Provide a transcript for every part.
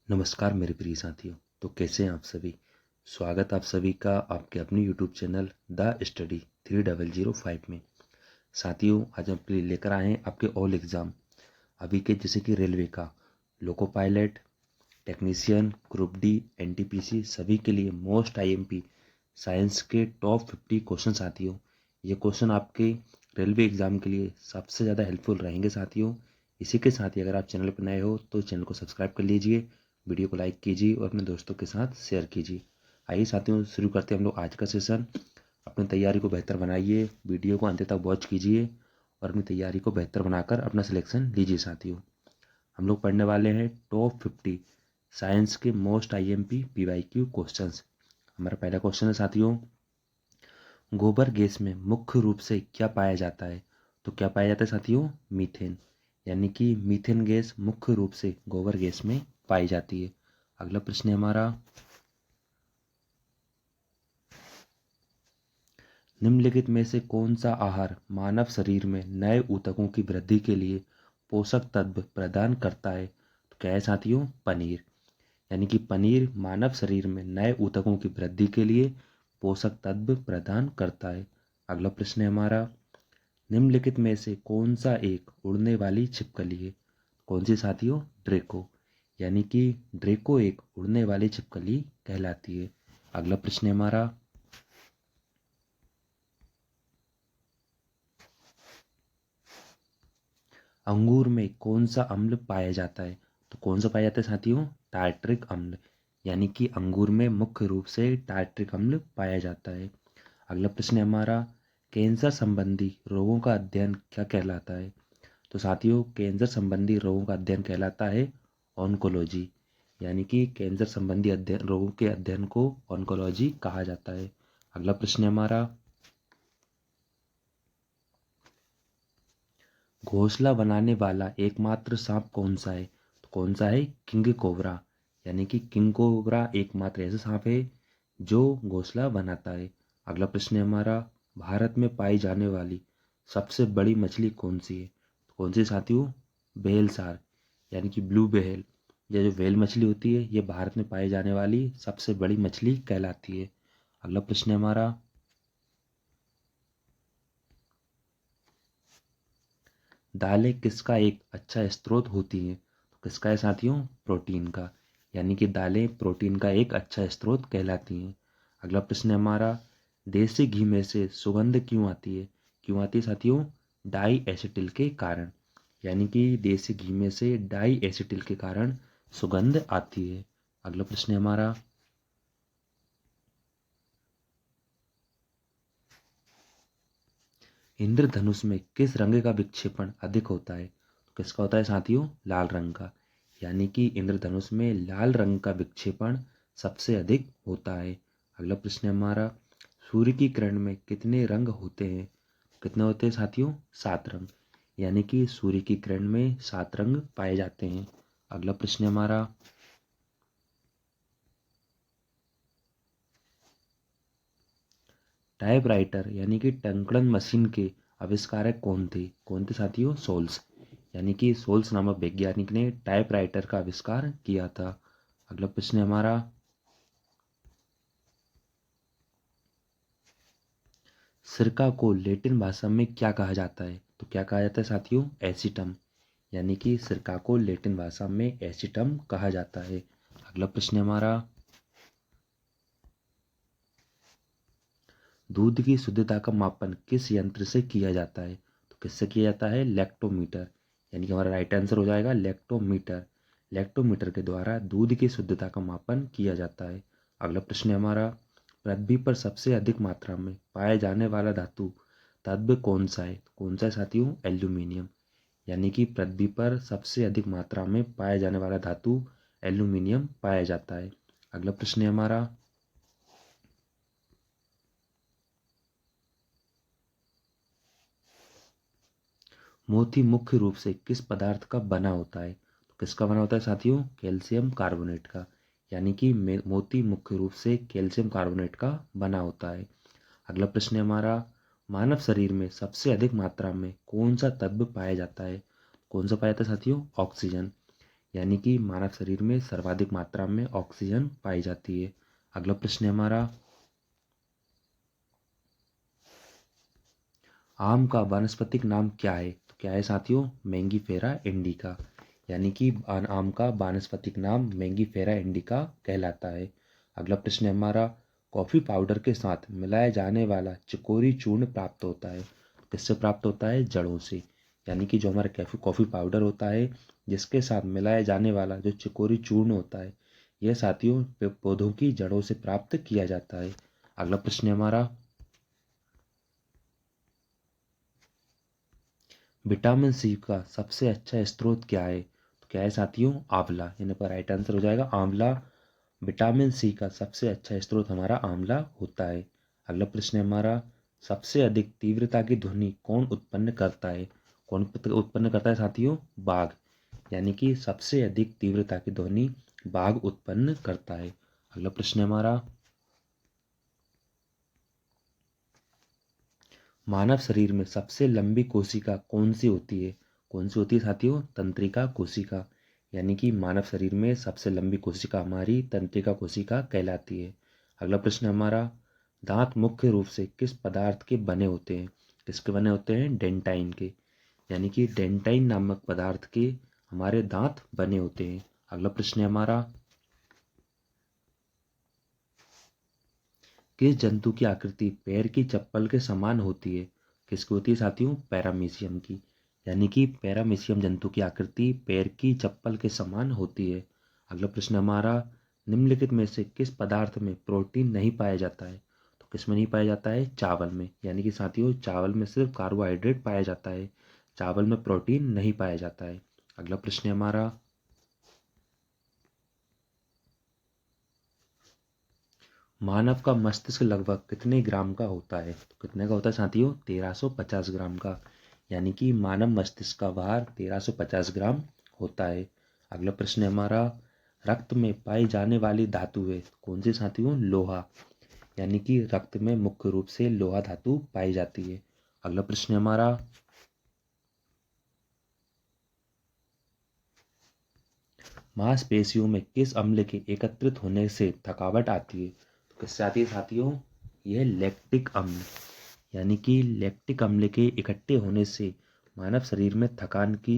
नमस्कार मेरे प्रिय साथियों। तो कैसे हैं आप सभी। स्वागत आप सभी का आपके अपने यूट्यूब चैनल द स्टडी 3005 में। साथियों, आज हम आपके लिए लेकर आए हैं आपके ऑल एग्ज़ाम अभी के, जैसे कि रेलवे का loco pilot, technician, group D, NTPC, सभी के लिए मोस्ट आईएमपी साइंस के टॉप 50 क्वेश्चन। साथियों, ये क्वेश्चन आपके रेलवे एग्ज़ाम के लिए सबसे ज़्यादा हेल्पफुल रहेंगे। साथियों, इसी के साथ ही अगर आप चैनल पर नए हो तो चैनल को सब्सक्राइब कर लीजिए, वीडियो को लाइक कीजिए और अपने दोस्तों के साथ शेयर कीजिए। आइए साथियों, शुरू करते हैं हम लोग आज का सेशन। अपनी तैयारी को बेहतर बनाइए, वीडियो को अंत तक वॉच कीजिए और अपनी तैयारी को बेहतर बनाकर अपना सिलेक्शन लीजिए। साथियों, हम लोग पढ़ने वाले हैं टॉप 50 साइंस के मोस्ट आईएमपी पीवाईक्यू क्वेश्चंस। हमारा पहला क्वेश्चन है साथियों, गोबर गैस में मुख्य रूप से क्या पाया जाता है। तो क्या पाया जाता है साथियों, मीथेन। यानी कि मीथेन गैस मुख्य रूप से गोबर गैस में पाई जाती है। अगला प्रश्न है हमारा, निम्नलिखित में से कौन सा आहार मानव शरीर में नए ऊतकों की वृद्धि के लिए पोषक तत्व प्रदान करता है। तो क्या है साथियों, पनीर। यानी कि पनीर मानव शरीर में नए ऊतकों की वृद्धि के लिए पोषक तत्व प्रदान करता है। अगला प्रश्न है हमारा, निम्नलिखित में से कौन सा एक उड़ने वाली छिपकली है। कौन सी साथियों, ड्रेको। यानी कि ड्रेको एक उड़ने वाली छिपकली कहलाती है। अगला प्रश्न है हमारा, अंगूर में कौन सा अम्ल पाया जाता है। तो कौन सा पाया जाता है साथियों, टार्ट्रिक अम्ल। यानी कि अंगूर में मुख्य रूप से टार्ट्रिक अम्ल पाया जाता है। अगला प्रश्न है हमारा, कैंसर संबंधी रोगों का अध्ययन क्या कहलाता है। तो साथियों, कैंसर संबंधी रोगों का अध्ययन कहलाता है ऑन्कोलॉजी। यानी कि कैंसर संबंधी अध्ययन रोगों के अध्ययन को ऑन्कोलॉजी कहा जाता है। अगला प्रश्न है हमारा, घोंसला बनाने वाला एकमात्र सांप कौन सा है। तो कौन सा है, किंग कोबरा। यानी कि किंग कोबरा एकमात्र ऐसा सांप है जो घोंसला बनाता है। अगला प्रश्न है हमारा, भारत में पाई जाने वाली सबसे बड़ी मछली कौन सी है। तो कौन सी साथियों, व्हेल शार्क। यानी कि ब्लू व्हेल। यह जो व्हेल मछली होती है, ये भारत में पाई जाने वाली सबसे बड़ी मछली कहलाती है। अगला प्रश्न है हमारा, दालें किसका एक अच्छा स्रोत होती हैं। तो किसका है साथियों, प्रोटीन का। यानी कि दालें प्रोटीन का एक अच्छा स्रोत कहलाती हैं। अगला प्रश्न है हमारा, देसी घी में से सुगंध क्यों आती है। क्यों आती है साथियों, डाई एसिटिल के कारण। यानी कि देसी घी में से डाई एसिटिल के कारण सुगंध आती है। अगला प्रश्न है हमारा, इंद्रधनुष में किस रंग का विक्षेपण अधिक होता है। तो किसका होता है साथियों, लाल रंग का। यानी कि इंद्रधनुष में लाल रंग का विक्षेपण सबसे अधिक होता है। अगला प्रश्न है हमारा, सूर्य की किरण में कितने रंग होते हैं। कितने होते हैं साथियों, 7 रंग। यानी कि सूर्य की किरण में 7 रंग पाए जाते हैं। अगला प्रश्न है हमारा, टाइपराइटर यानी कि टंकड़न मशीन के आविष्कारक कौन थे साथियों, सोल्स। यानी कि सोल्स नामक वैज्ञानिक ने टाइपराइटर का आविष्कार किया था। अगला प्रश्न है हमारा, सिरका को लैटिन भाषा में क्या कहा जाता है। तो क्या कहा जाता है साथियों, एसिटम। यानी कि सिरका को लैटिन भाषा में एसिटम कहा जाता है। अगला प्रश्न है हमारा, दूध की शुद्धता का मापन किस यंत्र से किया जाता है। तो किससे किया जाता है, लैक्टोमीटर। यानी कि हमारा राइट आंसर हो जाएगा लैक्टोमीटर। लैक्टोमीटर के द्वारा दूध की शुद्धता का मापन किया जाता है। अगला प्रश्न है हमारा, पृथ्वी पर सबसे अधिक मात्रा में पाया जाने वाला धातु तत्व कौन सा है। कौन सा है साथियों, एल्यूमिनियम। यानी कि पृथ्वी पर सबसे अधिक मात्रा में पाया जाने वाला धातु एल्यूमिनियम पाया जाता है। अगला प्रश्न है हमारा, मोती मुख्य रूप से किस पदार्थ का बना होता है। तो किसका बना होता है साथियों, कैल्शियम कार्बोनेट का। यानी कि मोती मुख्य रूप से कैल्शियम कार्बोनेट का बना होता है। अगला प्रश्न है हमारा, मानव शरीर में सबसे अधिक मात्रा में कौन सा तत्व पाया जाता है। कौन सा पाया जाता है साथियों, ऑक्सीजन। यानी कि मानव शरीर में सर्वाधिक मात्रा में ऑक्सीजन पाई जाती है। अगला प्रश्न है हमारा, आम का वानस्पतिक नाम क्या है? तो क्या है साथियों? Mangifera indica. यानी कि आम का वानस्पतिक नाम मैंगीफेरा इंडिका कहलाता है। अगला प्रश्न है हमारा, कॉफ़ी पाउडर के साथ मिलाया जाने वाला चिकोरी चूर्ण प्राप्त होता है? किससे प्राप्त होता है? जड़ों से। यानी कि जो हमारा कॉफ़ी पाउडर होता है जिसके साथ मिलाया जाने वाला जो चिकोरी चूर्ण होता है, यह साथियों पौधों की जड़ों से प्राप्त किया जाता है। अगला प्रश्न है हमारा, विटामिन सी का सबसे अच्छा स्रोत क्या है? तो क्या है साथियों? आंवला। यानी पर राइट आंसर हो जाएगा आंवला। विटामिन सी का सबसे अच्छा स्रोत हमारा आंवला होता है। अगला प्रश्न है हमारा, सबसे अधिक तीव्रता की ध्वनि कौन उत्पन्न करता है? कौन उत्पन्न करता है साथियों? बाघ। यानी कि सबसे अधिक तीव्रता की ध्वनि बाघ उत्पन्न करता है। अगला प्रश्न है हमारा, मानव शरीर में सबसे लंबी कोशिका कौन सी होती है? कौन सी होती है साथियों? तंत्रिका कोशिका। यानी कि मानव शरीर में सबसे लंबी कोशिका हमारी तंत्रिका कोशिका कहलाती है। अगला प्रश्न हमारा, दांत मुख्य रूप से किस पदार्थ के बने होते हैं? किसके बने होते हैं? डेंटाइन के। यानी कि डेंटाइन नामक पदार्थ के हमारे दांत बने होते हैं। अगला प्रश्न है हमारा, किस जंतु की आकृति पैर की चप्पल के समान होती है? किसकी होती है साथियों? पैरामीशियम की। यानी कि पैरामीशियम जंतु की आकृति पैर की चप्पल के समान होती है। अगला प्रश्न हमारा, निम्नलिखित में से किस पदार्थ में प्रोटीन नहीं पाया जाता है? तो किस में नहीं पाया जाता है? चावल में। यानी कि साथियों चावल में सिर्फ कार्बोहाइड्रेट पाया जाता है, चावल में प्रोटीन नहीं पाया जाता है। अगला प्रश्न है हमारा, मानव का मस्तिष्क लगभग कितने ग्राम का होता है? तो कितने का होता है साथियों? 1350 ग्राम का। यानी कि मानव मस्तिष्क का भार 1350 ग्राम होता है। अगला प्रश्न है हमारा, रक्त में पाई जाने वाली धातु है कौन सी साथियों? लोहा। यानी कि रक्त में मुख्य रूप से लोहा धातु पाई जाती है। अगला प्रश्न है हमारा, मांसपेशियों में किस अम्ल के एकत्रित होने से थकावट आती है? तो किससे आती है साथियों? यह लैक्टिक अम्ल। यानी कि लैक्टिक अम्ल के इकट्ठे होने से मानव शरीर में थकान की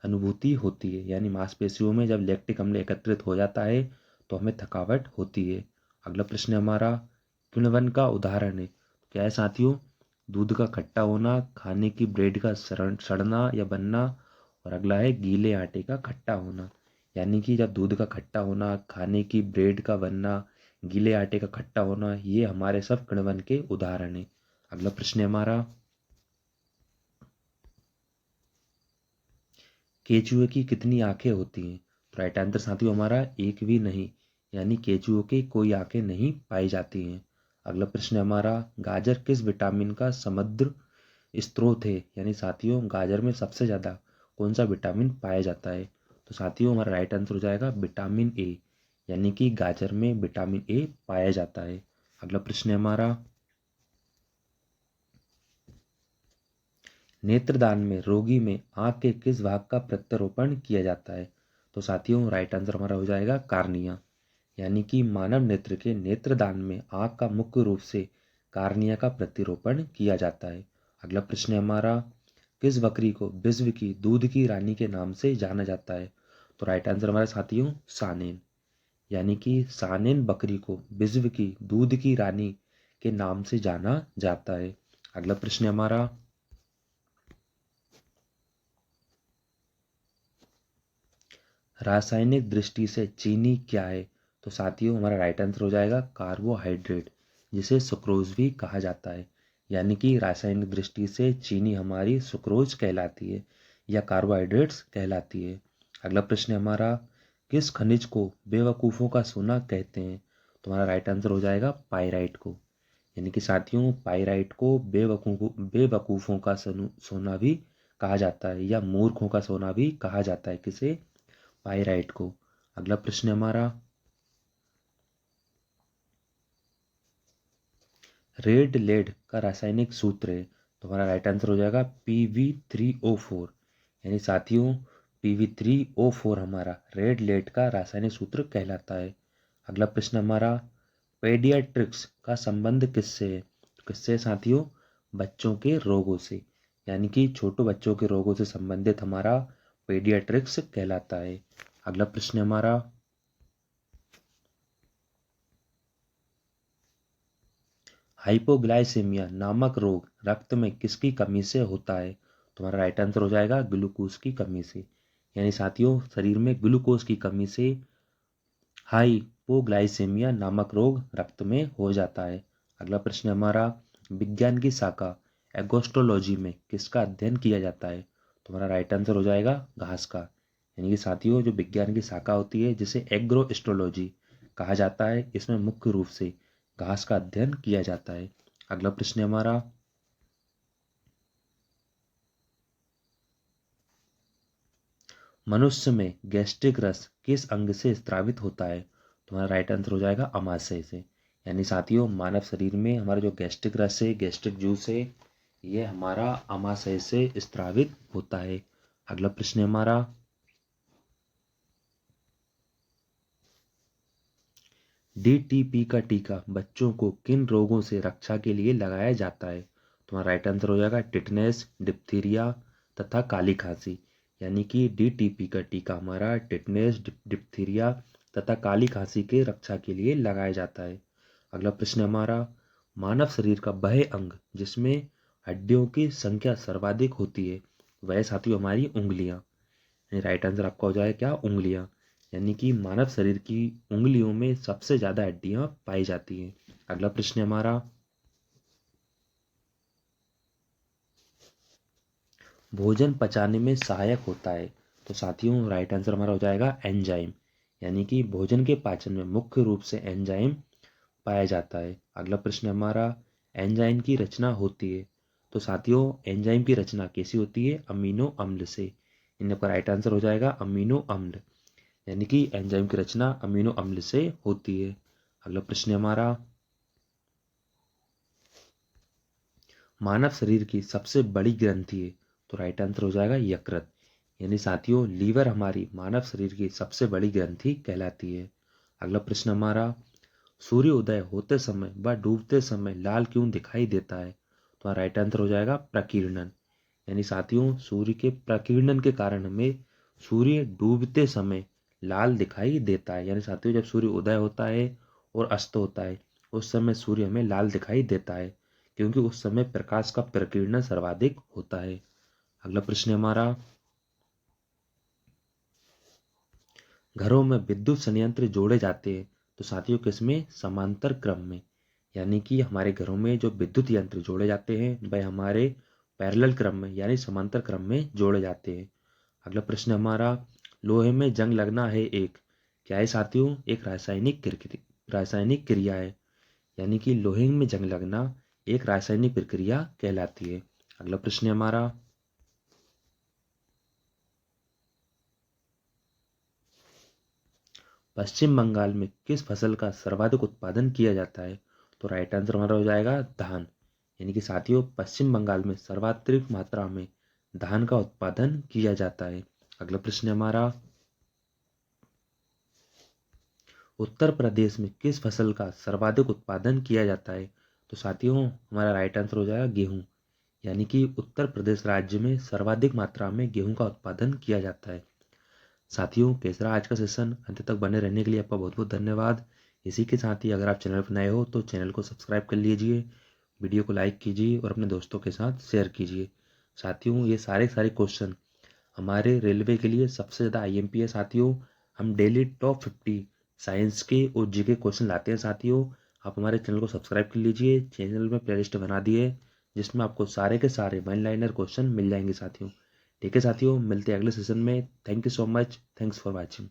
अनुभूति होती है। यानी मांसपेशियों में जब लैक्टिक अम्ल एकत्रित हो जाता है तो हमें थकावट होती है। अगला प्रश्न है हमारा, किण्वन का उदाहरण है? क्या है साथियों? दूध का खट्टा होना, खाने की ब्रेड का सड़ना या बनना, और अगला है गीले आटे का खट्टा होना। यानी कि जब दूध का खट्टा होना, खाने की ब्रेड का बनना, गीले आटे का खट्टा होना, ये हमारे सब किण्वन के उदाहरण हैं। अगला प्रश्न है हमारा, केचुए की कितनी आंखें होती हैं? तो राइट आंसर साथियों हमारा एक भी नहीं। यानी केचुओं की कोई आंखें नहीं पाई जाती हैं। अगला प्रश्न है हमारा, गाजर किस विटामिन का समृद्ध स्रोत है? यानी साथियों गाजर में सबसे ज़्यादा कौन सा विटामिन पाया जाता है? तो साथियों हमारा राइट आंसर हो जाएगा विटामिन ए। यानी कि गाजर में विटामिन ए पाया जाता है। अगला प्रश्न है हमारा, नेत्रदान में रोगी में आंख के किस भाग का प्रत्यारोपण किया जाता है? तो साथियों राइट आंसर हमारा हो जाएगा कार्निया। यानी कि मानव नेत्र के नेत्रदान में आंख का मुख्य रूप से कार्निया का प्रत्यारोपण किया जाता है। अगला प्रश्न है हमारा, किस बकरी को विश्व की दूध की रानी के नाम से जाना जाता है? तो राइट आंसर हमारे साथियों सानेन। यानी कि सानेन बकरी को विश्व की दूध की रानी के नाम से जाना जाता है। अगला प्रश्न है हमारा, रासायनिक दृष्टि से चीनी क्या है? तो साथियों हमारा राइट आंसर हो जाएगा कार्बोहाइड्रेट, जिसे सुक्रोज भी कहा जाता है। यानी कि रासायनिक दृष्टि से चीनी हमारी सुक्रोज कहलाती है या कार्बोहाइड्रेट्स कहलाती है। अगला प्रश्न है हमारा, किस खनिज को बेवकूफ़ों का सोना कहते हैं? तो हमारा राइट आंसर हो जाएगा पाइराइट को। यानी कि साथियों पाइराइट को बेवकूफ़ों का सोना भी कहा जाता है या मूर्खों का सोना भी कहा जाता है। किसे? पाइराइट को। अगला प्रश्न है हमारा, रेड लेड का रासायनिक सूत्र है? तो हमारा राइट आंसर हो जाएगा PV3O4। यानी साथियों PV3O4 हमारा रेड लेड का रासायनिक सूत्र कहलाता है। अगला प्रश्न हमारा, पेडियाट्रिक्स का संबंध किससे है? तो किससे साथियों? बच्चों के रोगों से, यानी कि छोटे बच्चों के रोगों से संबंधित हमारा पेडियाट्रिक्स कहलाता है। अगला प्रश्न हमारा, हाइपोग्लाइसेमिया नामक रोग रक्त में किसकी कमी से होता है? तुम्हारा राइट आंसर हो जाएगा ग्लूकोज की कमी से, यानी साथियों शरीर में ग्लूकोज की कमी से हाइपोग्लाइसेमिया नामक रोग रक्त में हो जाता है। अगला प्रश्न हमारा, विज्ञान की शाखा एगोस्ट्रोलॉजी में किसका अध्ययन किया जाता है? तुम्हारा राइट आंसर हो जाएगा घास का, यानी कि साथियों जो विज्ञान की शाखा होती है जिसे एग्रोएस्ट्रोलॉजी कहा जाता है, इसमें मुख्य रूप से घास का अध्ययन किया जाता है। अगला प्रश्न हमारा, मनुष्य में गैस्ट्रिक रस किस अंग से स्रावित होता है? तुम्हारा राइट आंसर हो जाएगा अमाशय से, यानी साथियों मानव शरीर में हमारा जो गैस्ट्रिक रस है, गैस्ट्रिक जूस है, ये हमारा अमाशय से स्रावित होता है। अगला प्रश्न हमारा, DTP का टीका बच्चों को किन रोगों से रक्षा के लिए लगाया जाता है? तुम्हारा राइट आंसर हो जाएगा टिटनेस, डिप्थीरिया तथा काली खांसी, यानी कि DTP का टीका हमारा टिटनेस, डिप्थीरिया तथा काली खांसी के रक्षा के लिए लगाया जाता है। अगला प्रश्न हमारा, मानव शरीर का वह अंग जिसमें हड्डियों की संख्या सर्वाधिक होती है, वह साथियों हमारी उंगलियां। राइट आंसर आपका हो जाएगा क्या? उंगलियां, यानी कि मानव शरीर की उंगलियों में सबसे ज्यादा हड्डियां पाई जाती हैं। अगला प्रश्न हमारा, भोजन पचाने में सहायक होता है, तो साथियों राइट आंसर हमारा हो जाएगा एंजाइम, यानी कि भोजन के पाचन में मुख्य रूप से एंजाइम पाया जाता है। अगला प्रश्न हमारा, एंजाइम की रचना होती है, तो साथियों एंजाइम की रचना कैसी होती है? अमीनो अम्ल से, इनका राइट आंसर हो जाएगा अमीनो अम्ल, यानी कि एंजाइम की रचना अमीनो अम्ल से होती है। अगला प्रश्न हमारा, मानव शरीर की सबसे बड़ी ग्रंथि है, तो राइट आंसर हो जाएगा यकृत, यानी साथियों लीवर हमारी मानव शरीर की सबसे बड़ी ग्रंथि कहलाती है। अगला प्रश्न हमारा, सूर्य उदय होते समय व डूबते समय लाल क्यों दिखाई देता है? तो राइट आंसर हो जाएगा प्रकीर्णन, यानी साथियों सूर्य के प्रकीर्णन के कारण हमें सूर्य डूबते समय लाल दिखाई देता है, यानी साथियों जब सूर्य उदय होता है और अस्त होता है उस समय सूर्य हमें लाल दिखाई देता है, क्योंकि उस समय प्रकाश का प्रकीर्णन सर्वाधिक होता है। अगला प्रश्न हमारा, घरों में विद्युत संयंत्र जोड़े जाते हैं, तो साथियों किसमें? समांतर क्रम में, यानी कि हमारे घरों में जो विद्युत यंत्र जोड़े जाते हैं वह हमारे पैरेलल क्रम में यानी समांतर क्रम में जोड़े जाते हैं। अगला प्रश्न हमारा, लोहे में जंग लगना है एक क्या है साथियों? एक रासायनिक क्रिया है, यानी कि लोहे में जंग लगना एक रासायनिक प्रक्रिया कहलाती है। अगला प्रश्न हमारा, पश्चिम बंगाल में किस फसल का सर्वाधिक उत्पादन किया जाता है? तो राइट आंसर हमारा हो जाएगा धान, यानी कि साथियों पश्चिम बंगाल में सर्वाधिक मात्रा में धान का उत्पादन किया जाता है। अगला प्रश्न हमारा, उत्तर प्रदेश में किस फसल का सर्वाधिक उत्पादन किया जाता है? तो साथियों हमारा राइट आंसर हो जाएगा गेहूं, यानी कि उत्तर प्रदेश राज्य में सर्वाधिक मात्रा में गेहूं का उत्पादन किया जाता है। साथियों कैसा रहा आज का सेशन? अंत तक बने रहने के लिए आपका बहुत बहुत धन्यवाद। इसी के साथ ही अगर आप चैनल पर नए हो तो चैनल को सब्सक्राइब कर लीजिए, वीडियो को लाइक कीजिए और अपने दोस्तों के साथ शेयर कीजिए। साथियों ये सारे क्वेश्चन हमारे रेलवे के लिए सबसे ज़्यादा IMP है साथियों। हम डेली टॉप 50 साइंस के और जीके क्वेश्चन लाते हैं साथियों। आप हमारे चैनल को सब्सक्राइब कर लीजिए, चैनल में प्लेलिस्ट बना दिए जिसमें आपको सारे के सारे वन लाइनर क्वेश्चन मिल जाएंगे साथियों। ठीक है साथियों, मिलते हैं अगले सेशन में। Thank you so much, thanks for watching.